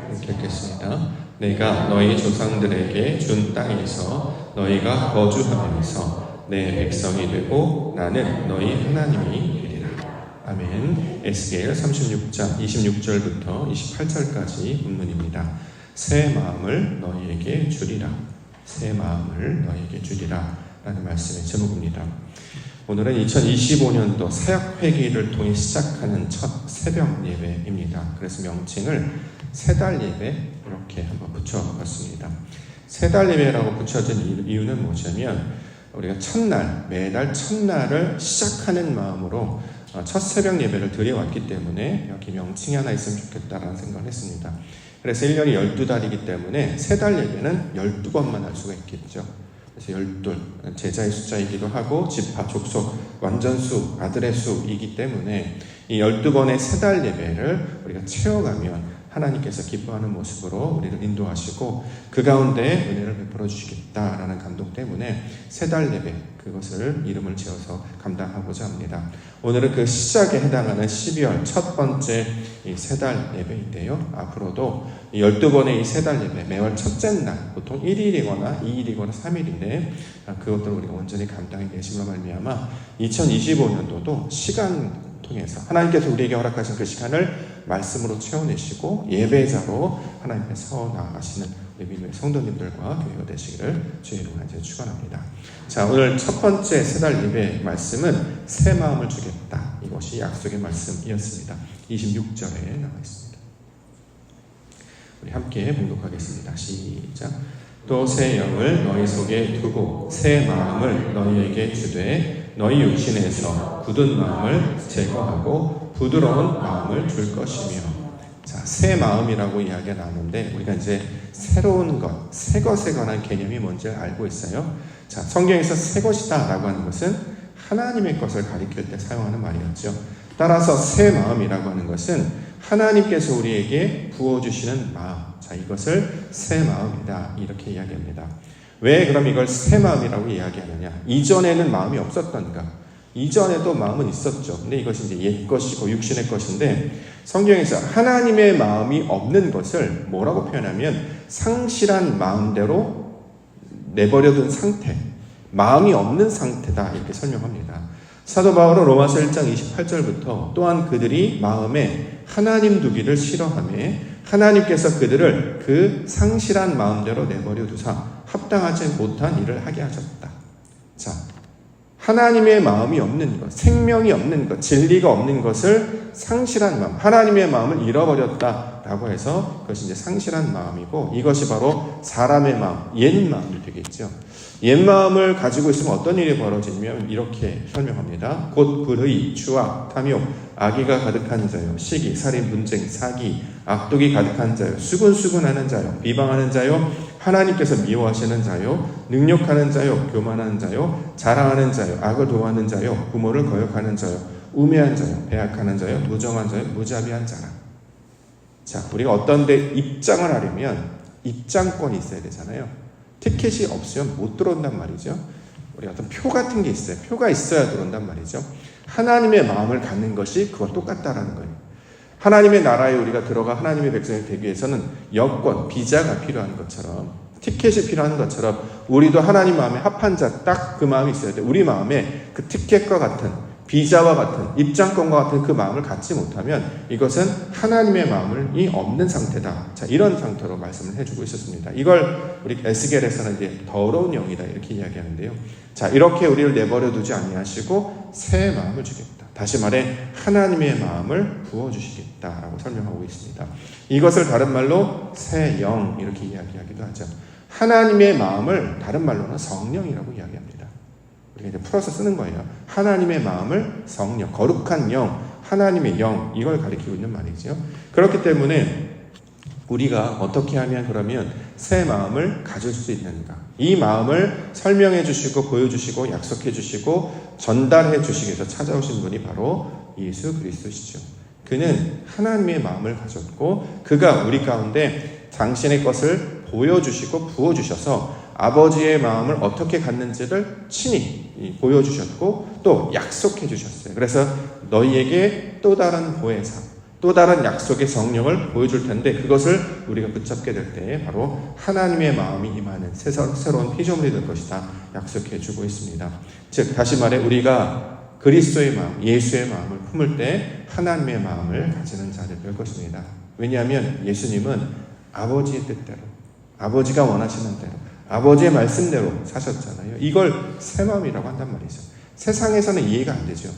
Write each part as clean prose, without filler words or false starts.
이렇게 읽겠습니다. 내가 너희 조상들에게 준 땅에서 너희가 거주하면서 내 백성이 되고 나는 너희 하나님이 되리라. 아멘. 에스겔 36장 26절부터 28절까지 본문입니다. 새 마음을 너희에게 주리라. 새 마음을 너희에게 주리라 라는 말씀의 제목입니다. 오늘은 2025년도 사역회기를 통해 시작하는 첫 새벽 예배입니다. 그래서 명칭을 새달 예배 이렇게 한번 붙여봤습니다. 새달 예배라고 붙여진 이유는 뭐냐면 우리가 첫날, 매달 첫날을 시작하는 마음으로 첫 새벽 예배를 드려왔기 때문에 여기 명칭이 하나 있으면 좋겠다라는 생각을 했습니다. 그래서 1년이 12달이기 때문에 새달 예배는 12번만 할 수가 있겠죠. 그래서 12, 제자의 숫자이기도 하고 지파, 족속, 완전수, 아들의 수이기 때문에 이 12번의 새달 예배를 우리가 채워가면 하나님께서 기뻐하는 모습으로 우리를 인도하시고 그 가운데 은혜를 베풀어 주시겠다라는 감동 때문에 새달 예배, 그것을 이름을 지어서 감당하고자 합니다. 오늘은 그 시작에 해당하는 12월 첫 번째 이 새달 예배인데요. 앞으로도 이 12번의 이 새달 예배, 매월 첫째 날, 보통 1일이거나 2일이거나 3일인데 그것들을 우리가 온전히 감당해 계심으로 말미암아 2025년도도 시간 통해서 하나님께서 우리에게 허락하신 그 시간을 말씀으로 채워내시고 예배자로 하나님 앞에 서 나아가시는 우리 믿음의 성도님들과 교회가 되시기를 주의 이름으로 이제 축원합니다. 자, 오늘 첫 번째 새달 예배 말씀은 새 마음을 주겠다. 이것이 약속의 말씀이었습니다. 26절에 나와 있습니다. 우리 함께 봉독하겠습니다. 시작. 또 새 영을 너희 속에 두고 새 마음을 너희에게 주되 너희 육신에서 굳은 마음을 제거하고 부드러운 마음을 줄 것이며. 자, 새 마음이라고 이야기가 나오는데 우리가 이제 새로운 것, 새 것에 관한 개념이 뭔지 알고 있어요. 자, 성경에서 새 것이다 라고 하는 것은 하나님의 것을 가리킬 때 사용하는 말이었죠. 따라서 새 마음이라고 하는 것은 하나님께서 우리에게 부어주시는 마음, 자, 이것을 새 마음이다 이렇게 이야기합니다. 왜 그럼 이걸 새 마음이라고 이야기하느냐? 이전에는 마음이 없었던가? 이전에도 마음은 있었죠. 근데 이것이 이제 옛 것이고 육신의 것인데 성경에서 하나님의 마음이 없는 것을 뭐라고 표현하면 상실한 마음대로 내버려둔 상태, 마음이 없는 상태다 이렇게 설명합니다. 사도 바울은 로마서 1장 28절부터 또한 그들이 마음에 하나님 두기를 싫어하며 하나님께서 그들을 그 상실한 마음대로 내버려 두사 합당하지 못한 일을 하게 하셨다. 자, 하나님의 마음이 없는 것, 생명이 없는 것, 진리가 없는 것을 상실한 마음, 하나님의 마음을 잃어버렸다라고 해서 그것이 이제 상실한 마음이고 이것이 바로 사람의 마음, 옛 마음이 되겠죠. 옛 마음을 가지고 있으면 어떤 일이 벌어지냐면 이렇게 설명합니다. 곧 불의, 추악, 탐욕, 악의가 가득한 자요, 시기, 살인, 분쟁, 사기, 악독이 가득한 자요, 수근수근하는 자요, 비방하는 자요, 하나님께서 미워하시는 자요, 능욕하는 자요, 교만하는 자요, 자랑하는 자요, 악을 도하는 자요, 부모를 거역하는 자요, 우매한 자요, 배약하는 자요, 무정한 자요, 무자비한 자라. 자, 우리가 어떤 데 입장을 하려면 입장권이 있어야 되잖아요. 티켓이 없으면 못 들어온단 말이죠. 우리 어떤 표 같은 게 있어요. 표가 있어야 들어온단 말이죠. 하나님의 마음을 갖는 것이 그와 똑같다라는 거예요. 하나님의 나라에 우리가 들어가 하나님의 백성이 되기 위해서는 여권, 비자가 필요한 것처럼 티켓이 필요한 것처럼 우리도 하나님 마음에 합한 자 딱 그 마음이 있어야 돼. 우리 마음에 그 티켓과 같은 비자와 같은 입장권과 같은 그 마음을 갖지 못하면 이것은 하나님의 마음이 없는 상태다. 자, 이런 상태로 말씀을 해주고 있었습니다. 이걸 우리 에스겔에서는 이제 더러운 영이다 이렇게 이야기하는데요. 자, 이렇게 우리를 내버려 두지 아니하시고 새 마음을 주겠다. 다시 말해 하나님의 마음을 부어주시겠다라고 설명하고 있습니다. 이것을 다른 말로 새 영 이렇게 이야기하기도 하죠. 하나님의 마음을 다른 말로는 성령이라고 이야기합니다. 우리가 이제 풀어서 쓰는 거예요. 하나님의 마음을 성령, 거룩한 영, 하나님의 영, 이걸 가리키고 있는 말이죠. 그렇기 때문에 우리가 어떻게 하면 그러면 새 마음을 가질 수 있는가? 이 마음을 설명해 주시고 보여주시고 약속해 주시고 전달해 주시기 위해서 찾아오신 분이 바로 예수 그리스도시죠. 그는 하나님의 마음을 가졌고 그가 우리 가운데 당신의 것을 보여주시고 부어주셔서 아버지의 마음을 어떻게 갖는지를 친히 보여주셨고 또 약속해 주셨어요. 그래서 너희에게 또 다른 보혜사, 또 다른 약속의 성령을 보여줄 텐데 그것을 우리가 붙잡게 될 때 바로 하나님의 마음이 임하는 새로운 피조물이 될 것이다 약속해 주고 있습니다. 즉 다시 말해 우리가 그리스도의 마음, 예수의 마음을 품을 때 하나님의 마음을 가지는 자들 될 것입니다. 왜냐하면 예수님은 아버지의 뜻대로, 아버지가 원하시는 대로, 아버지의 말씀대로 사셨잖아요. 이걸 새 마음이라고 한단 말이죠. 세상에서는 이해가 안 되죠.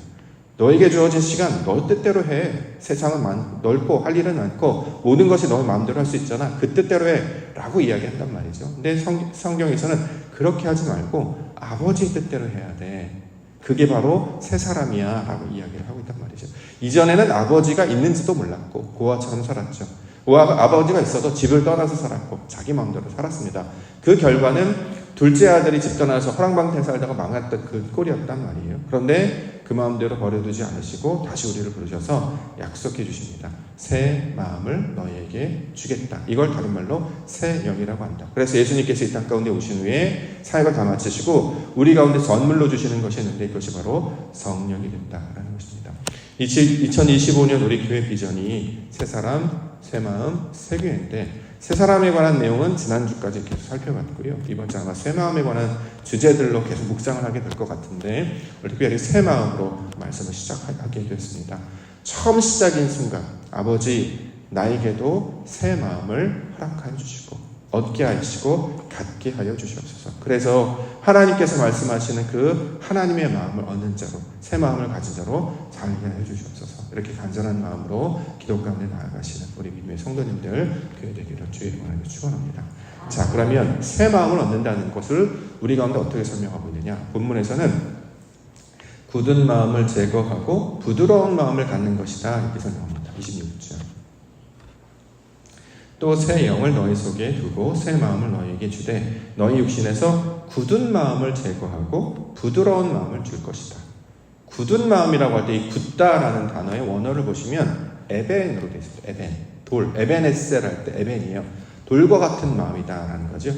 너에게 주어진 시간 너 뜻대로 해. 세상은 넓고 할 일은 많고 모든 것이 너 마음대로 할 수 있잖아. 그 뜻대로 해 라고 이야기한단 말이죠. 근데 성경에서는 그렇게 하지 말고 아버지의 뜻대로 해야 돼. 그게 바로 새 사람이야 라고 이야기를 하고 있단 말이죠. 이전에는 아버지가 있는지도 몰랐고 고아처럼 살았죠. 아버지가 있어도 집을 떠나서 살았고 자기 마음대로 살았습니다. 그 결과는 둘째 아들이 집 떠나서 허랑방탕 살다가 망했던 그 꼴이었단 말이에요. 그런데 그 마음대로 버려두지 않으시고 다시 우리를 부르셔서 약속해 주십니다. 새 마음을 너희에게 주겠다. 이걸 다른 말로 새 영이라고 한다. 그래서 예수님께서 이 땅 가운데 오신 후에 사역을 다 마치시고 우리 가운데 선물로 주시는 것이 있는데 이것이 바로 성령이 된다라는 것입니다. 2025년 우리 교회 비전이 새 사람, 새 마음, 새 교회인데 새 사람에 관한 내용은 지난주까지 계속 살펴봤고요. 이번 주 아마 새 마음에 관한 주제들로 계속 묵상을 하게 될 것 같은데 우리 특별히 새 마음으로 말씀을 시작하게 됐습니다. 처음 시작인 순간 아버지 나에게도 새 마음을 허락하여 주시고 얻게 하시고 갖게 하여 주시옵소서. 그래서 하나님께서 말씀하시는 그 하나님의 마음을 얻는 자로 새 마음을 가진 자로 살게 하여 주시옵소서. 이렇게 간절한 마음으로 기도 가운데 나아가시는 우리 믿음의 성도님들 교회 되기를 주의 이름으로 축원합니다. 자, 그러면 새 마음을 얻는다는 것을 우리 가운데 어떻게 설명하고 있느냐? 본문에서는 굳은 마음을 제거하고 부드러운 마음을 갖는 것이다 이렇게 설명합니다. 26절. 또 새 영을 너희 속에 두고 새 마음을 너희에게 주되 너희 육신에서 굳은 마음을 제거하고 부드러운 마음을 줄 것이다. 굳은 마음이라고 할 때 이 굳다라는 단어의 원어를 보시면 에벤으로 되어 있습니다. 에벤, 돌, 에벤에셀 할 때 에벤이에요. 돌과 같은 마음이다라는 거죠.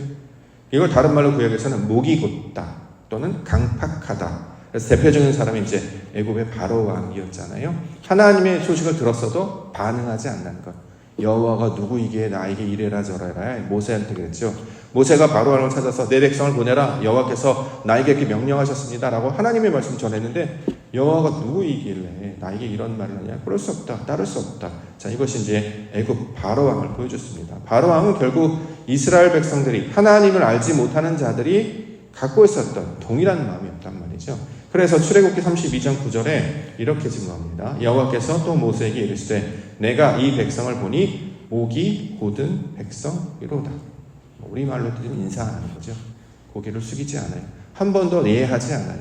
이걸 다른 말로 구약에서는 목이 곧다 또는 강팍하다. 그래서 대표적인 사람이 이제 애굽의 바로 왕이었잖아요. 하나님의 소식을 들었어도 반응하지 않는 것. 여호와가 누구이기에 나에게 이래라 저래라 모세한테 그랬죠. 모세가 바로 왕을 찾아서 내 백성을 보내라 여호와께서 나에게 이렇게 명령하셨습니다 라고 하나님의 말씀 전했는데 여호와가 누구이길래 나에게 이런 말을 하냐. 그럴 수 없다. 따를 수 없다. 자, 이것이 이제 애굽 바로 왕을 보여줬습니다. 바로 왕은 결국 이스라엘 백성들이 하나님을 알지 못하는 자들이 갖고 있었던 동일한 마음이었단 말이죠. 그래서 출애굽기 32장 9절에 이렇게 증거합니다. 여호와께서 또 모세에게 이르시되 내가 이 백성을 보니 목이 곧은 백성이로다. 우리말로 들으면 인사 안 하는 거죠. 고개를 숙이지 않아요. 한 번도 예하지 않아요.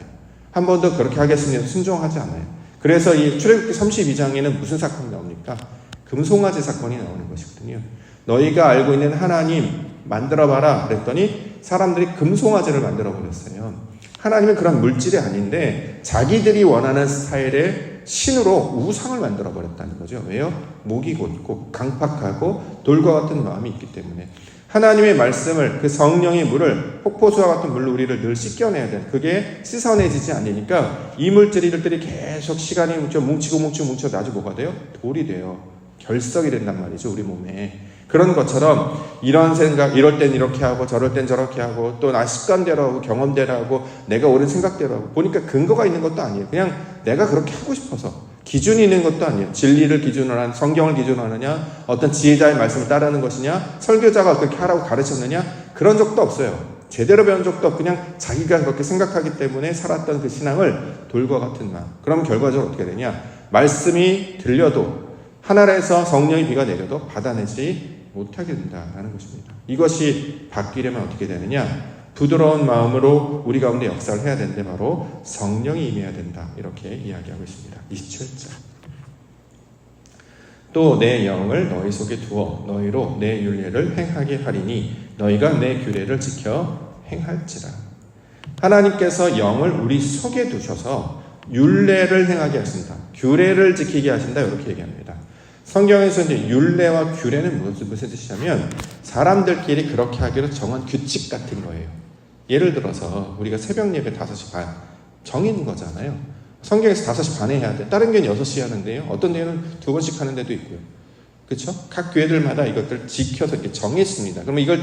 한 번도 그렇게 하겠습니다. 순종하지 않아요. 그래서 이 출애굽기 32장에는 무슨 사건이 나옵니까? 금송아지 사건이 나오는 것이거든요. 너희가 알고 있는 하나님 만들어봐라 그랬더니 사람들이 금송아지를 만들어버렸어요. 하나님은 그런 물질이 아닌데 자기들이 원하는 스타일의 신으로 우상을 만들어버렸다는 거죠. 왜요? 목이 곧고 강팍하고 돌과 같은 마음이 있기 때문에 하나님의 말씀을 그 성령의 물을 폭포수와 같은 물로 우리를 늘 씻겨내야 돼. 그게 씻어내지지 않으니까 이 물질들이 계속 시간이 뭉치고 나중에 뭐가 돼요? 돌이 돼요. 결석이 된단 말이죠. 우리 몸에. 그런 것처럼 이런 생각, 이럴 땐 이렇게 하고 저럴 땐 저렇게 하고 또 나 습관대로 하고 경험대로 하고 내가 옳은 생각대로 하고 보니까 근거가 있는 것도 아니에요. 그냥 내가 그렇게 하고 싶어서 기준이 있는 것도 아니에요. 진리를 기준으로 하는 성경을 기준으로 하느냐 어떤 지혜자의 말씀을 따르는 것이냐 설교자가 어떻게 하라고 가르쳤느냐 그런 적도 없어요. 제대로 배운 적도 없고 그냥 자기가 그렇게 생각하기 때문에 살았던 그 신앙을 돌과 같은 마음. 그럼 결과적으로 어떻게 되냐 말씀이 들려도 하늘에서 성령의 비가 내려도 받아내지 못하게 된다는 것입니다. 이것이 바뀌려면 어떻게 되느냐 부드러운 마음으로 우리 가운데 역사를 해야 되는데 바로 성령이 임해야 된다 이렇게 이야기하고 있습니다. 27절 또 내 영을 너희 속에 두어 너희로 내 율례를 행하게 하리니 너희가 내 규례를 지켜 행할지라. 하나님께서 영을 우리 속에 두셔서 율례를 행하게 하신다. 규례를 지키게 하신다 이렇게 얘기합니다. 성경에서 이제 율례와 규례는 무슨 뜻이냐면 사람들끼리 그렇게 하기로 정한 규칙 같은 거예요. 예를 들어서 우리가 새벽 예배 5시 반 정해진 거잖아요. 성경에서 5시 반에 해야 돼. 다른 교회는 6시에 하는데요. 어떤 데는 2번씩 하는 데도 있고요. 그렇죠? 각 교회들마다 이것들을 지켜서 이렇게 정했습니다. 그러면 이걸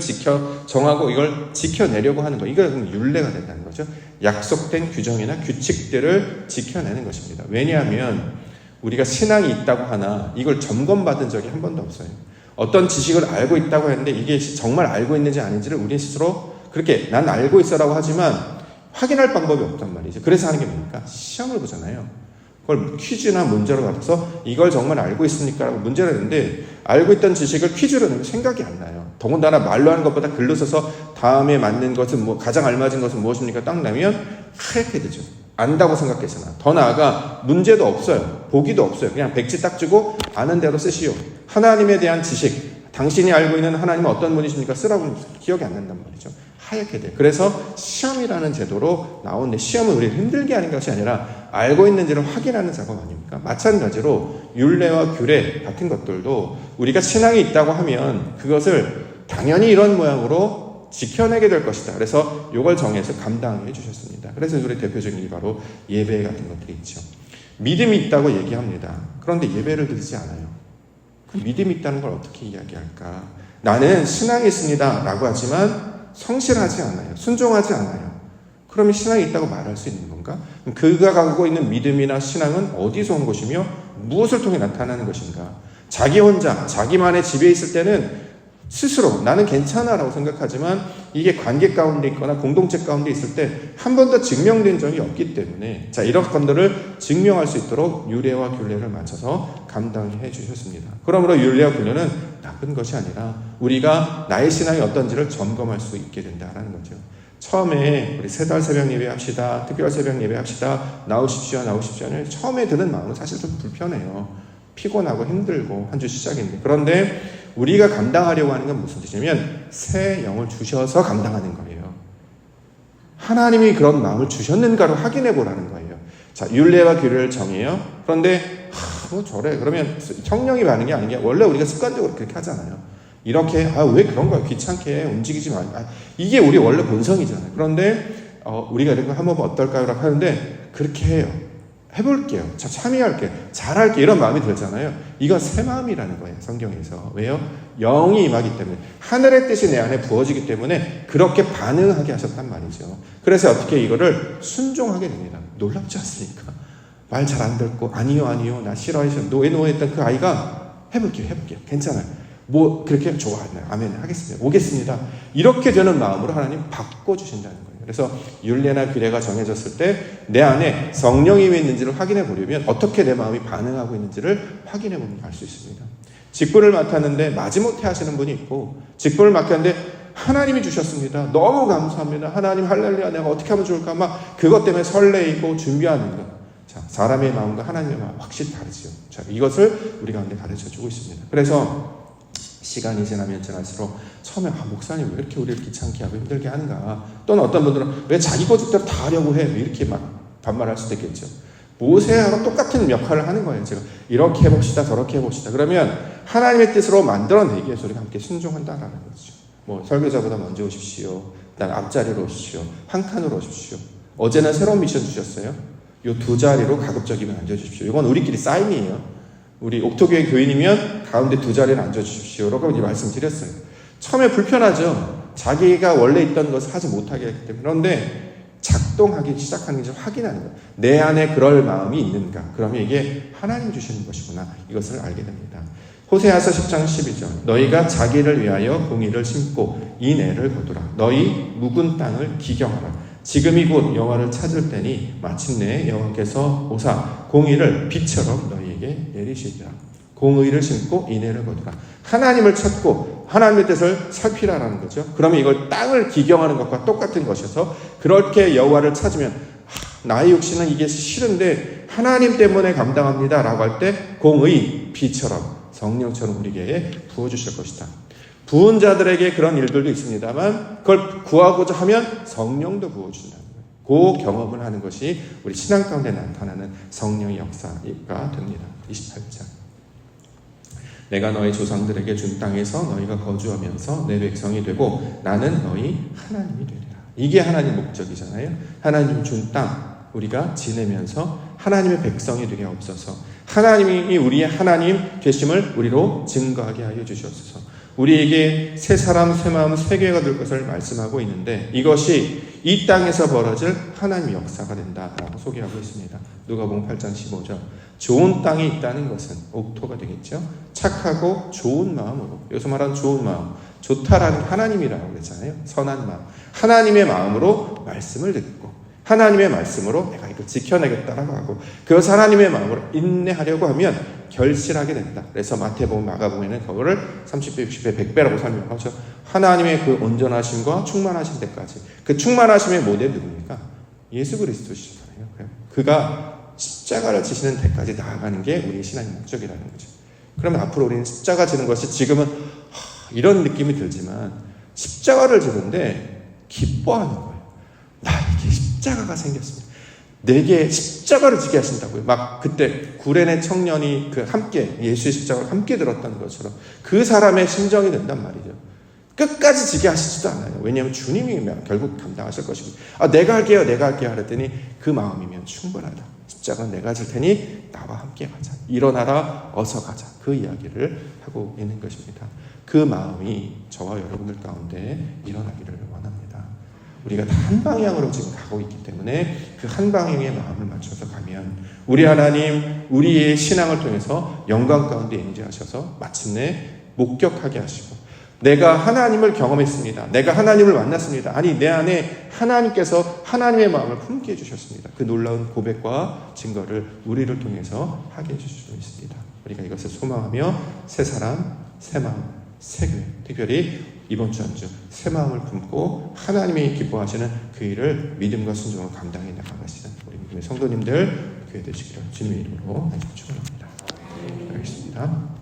정하고 이걸 지켜내려고 하는 거. 이건 율례가 된다는 거죠. 약속된 규정이나 규칙들을 지켜내는 것입니다. 왜냐하면 우리가 신앙이 있다고 하나 이걸 점검받은 적이 한 번도 없어요. 어떤 지식을 알고 있다고 했는데 이게 정말 알고 있는지 아닌지를 우리 스스로 그렇게 난 알고 있어라고 하지만 확인할 방법이 없단 말이죠. 그래서 하는 게 뭡니까? 시험을 보잖아요. 그걸 퀴즈나 문제로 받아서 이걸 정말 알고 있습니까? 라고 문제를 했는데 알고 있던 지식을 퀴즈로 내면 생각이 안 나요. 더군다나 말로 하는 것보다 글로 써서 다음에 맞는 것은 가장 알맞은 것은 무엇입니까? 딱 나면 하얗게 되죠. 안다고 생각했으나 더 나아가 문제도 없어요. 보기도 없어요. 그냥 백지 딱 주고 아는 대로 쓰시오. 하나님에 대한 지식, 당신이 알고 있는 하나님은 어떤 분이십니까? 쓰라고 기억이 안 난단 말이죠. 하얗게 돼요. 그래서 시험이라는 제도로 나오는데 시험은 우리를 힘들게 하는 것이 아니라 알고 있는지를 확인하는 작업 아닙니까? 마찬가지로 율례와 규례 같은 것들도 우리가 신앙이 있다고 하면 그것을 당연히 이런 모양으로 지켜내게 될 것이다. 그래서 이걸 정해서 감당해 주셨습니다. 그래서 우리 대표적인 게 바로 예배 같은 것들이 있죠. 믿음이 있다고 얘기합니다. 그런데 예배를 드리지 않아요. 그 믿음이 있다는 걸 어떻게 이야기할까? 나는 신앙이 있습니다 라고 하지만 성실하지 않아요. 순종하지 않아요. 그러면 신앙이 있다고 말할 수 있는 건가? 그가 갖고 있는 믿음이나 신앙은 어디서 온 것이며 무엇을 통해 나타나는 것인가? 자기 혼자 자기만의 집에 있을 때는 스스로 나는 괜찮아 라고 생각하지만 이게 관계 가운데 있거나 공동체 가운데 있을 때 한 번도 증명된 적이 없기 때문에 이런 것들을 증명할 수 있도록 율례와 균례를 맞춰서 감당해 주셨습니다. 그러므로 율례와 균례는 나쁜 것이 아니라 우리가 나의 신앙이 어떤지를 점검할 수 있게 된다는 거죠. 처음에 우리 세달 새벽 예배 합시다, 특별 새벽 예배 합시다, 나오십시오 처음에 드는 마음은 사실 좀 불편해요. 피곤하고 힘들고 한 주 시작인데, 그런데 우리가 감당하려고 하는 건 무슨 뜻이냐면 새 영을 주셔서 감당하는 거예요. 하나님이 그런 마음을 주셨는가를 확인해 보라는 거예요. 자, 율례와 규례를 정해요. 그런데 뭐 저래 그러면 성령이 하는 게 아닌 게 원래 우리가 습관적으로 그렇게 하잖아요. 이렇게 왜 그런 거야 귀찮게 움직이지 마. 이게 우리 원래 본성이잖아요. 그런데 우리가 이런 거 한번 어떨까요? 라고 하는데 그렇게 해요. 해볼게요. 참여할게요. 잘할게요. 이런 마음이 들잖아요. 이건 새 마음이라는 거예요. 성경에서. 왜요? 영이 임하기 때문에 하늘의 뜻이 내 안에 부어지기 때문에 그렇게 반응하게 하셨단 말이죠. 그래서 어떻게 이거를 순종하게 됩니다. 놀랍지 않습니까? 말 잘 안 듣고 아니요 나 싫어해서 노했던 그 아이가 해볼게요. 괜찮아요. 뭐 그렇게 좋아하나요? 아멘 하겠습니다. 오겠습니다. 이렇게 되는 마음으로 하나님 바꿔주신다는 거예요. 그래서 율례나 규례가 정해졌을 때 내 안에 성령이 있는지를 확인해 보려면 어떻게 내 마음이 반응하고 있는지를 확인해 보면 알 수 있습니다. 직분을 맡았는데 마지못해 하시는 분이 있고, 직분을 맡았는데 하나님이 주셨습니다. 너무 감사합니다. 하나님 할렐루야 내가 어떻게 하면 좋을까 막 그것 때문에 설레이고 준비하는 것. 자, 사람의 마음과 하나님의 마음 확실히 다르죠. 자, 이것을 우리 가운데 가르쳐주고 있습니다. 그래서 시간이 지나면 지날수록 처음에 목사님 왜 이렇게 우리를 귀찮게 하고 힘들게 하는가, 또는 어떤 분들은 왜 자기 고집대로 다 하려고 해 이렇게 막 반말할 수도 있겠죠. 모세하고 똑같은 역할을 하는 거예요. 제가 이렇게 해봅시다 저렇게 해봅시다 그러면 하나님의 뜻으로 만들어내기 위해서 우리가 함께 순종한다라는 거죠. 뭐 설교자보다 먼저 오십시오, 그다음 앞자리로 오십시오, 한 칸으로 오십시오. 어제는 새로운 미션 주셨어요. 요 2자리로 가급적이면 앉아주십시오. 이건 우리끼리 사인이에요. 우리 옥토교회 교인이면 가운데 2자리를 앉아주십시오 라고 말씀드렸어요. 처음에 불편하죠. 자기가 원래 있던 것을 하지 못하게 했기 때문에. 그런데 작동하기 시작하는 것을 확인하는 거예요. 내 안에 그럴 마음이 있는가. 그러면 이게 하나님 주시는 것이구나. 이것을 알게 됩니다. 호세아서 10장 12절 너희가 자기를 위하여 공의를 심고 인애를 거두라. 너희 묵은 땅을 기경하라. 지금이 곧 여호와를 찾을 때니 마침내 여호와께서 오사 공의를 빛처럼 너희에게 내리시리라. 공의를 심고 인애를 거두라. 하나님을 찾고 하나님의 뜻을 살피라라는 거죠. 그러면 이걸 땅을 기경하는 것과 똑같은 것이어서 그렇게 여호와를 찾으면 나의 육신은 이게 싫은데 하나님 때문에 감당합니다 라고 할 때 공의 빛처럼 성령처럼 우리에게 부어주실 것이다. 부은 자들에게 그런 일들도 있습니다만 그걸 구하고자 하면 성령도 부어준다는 거예요. 그 경험을 하는 것이 우리 신앙 가운데 나타나는 성령의 역사가 됩니다. 28장 내가 너희 조상들에게 준 땅에서 너희가 거주하면서 내 백성이 되고 나는 너희 하나님이 되리라. 이게 하나님 목적이잖아요. 하나님 준 땅 우리가 지내면서 하나님의 백성이 되게 없어서 하나님이 우리의 하나님 되심을 우리로 증거하게 하여 주시옵소서. 우리에게 새 사람 새 마음 새 교회가 될 것을 말씀하고 있는데 이것이 이 땅에서 벌어질 하나님의 역사가 된다라고 소개하고 있습니다. 누가복음 8장 15절. 좋은 땅이 있다는 것은 옥토가 되겠죠. 착하고 좋은 마음으로, 여기서 말하는 좋은 마음, 좋다라는 하나님이라고 그랬잖아요. 선한 마음, 하나님의 마음으로 말씀을 듣고 하나님의 말씀으로 내가 이걸 지켜내겠다라고 하고 그것을 하나님의 마음으로 인내하려고 하면 결실하게 된다. 그래서 마태복음, 마가복음에는 그거를 30배, 60배, 100배라고 설명하죠. 하나님의 그 온전하심과 충만하신 데까지. 그 충만하심의 모델이 누굽니까? 예수 그리스도시잖아요. 그가 십자가를 지시는 데까지 나아가는 게 우리의 신앙의 목적이라는 거죠. 그러면 앞으로 우리는 십자가 지는 것이 지금은 이런 느낌이 들지만 십자가를 지는데 기뻐하는 거예요. 나에게 십자가가 생겼습니다. 내게 십자가를 지게 하신다고요. 막 그때 구레네 청년이 그 함께 예수의 십자가를 함께 들었다는 것처럼 그 사람의 심정이 된단 말이죠. 끝까지 지게 하시지도 않아요. 왜냐하면 주님이 결국 담당하실 것이고 내가 할게요 하랬더니 그 마음이면 충분하다. 십자가는 내가 질 테니 나와 함께 가자. 일어나라 어서 가자. 그 이야기를 하고 있는 것입니다. 그 마음이 저와 여러분들 가운데 일어나기를 원합니다. 우리가 다 한 방향으로 지금 가고 있기 때문에 그 한 방향의 마음을 맞춰서 가면 우리 하나님 우리의 신앙을 통해서 영광 가운데 임재하셔서 마침내 목격하게 하시고 내가 하나님을 경험했습니다. 내가 하나님을 만났습니다. 아니 내 안에 하나님께서 하나님의 마음을 품게 해주셨습니다. 그 놀라운 고백과 증거를 우리를 통해서 하게 해주시고 있습니다. 우리가 이것을 소망하며 새 사람, 새 마음, 새 교회, 특별히 이번 주 한 주 새 마음을 품고 하나님이 기뻐하시는 그 일을 믿음과 순종을 감당해 나가시는 우리 믿음의 성도님들 교회 되시기를 주님의 이름으로 축원합니다. 알겠습니다.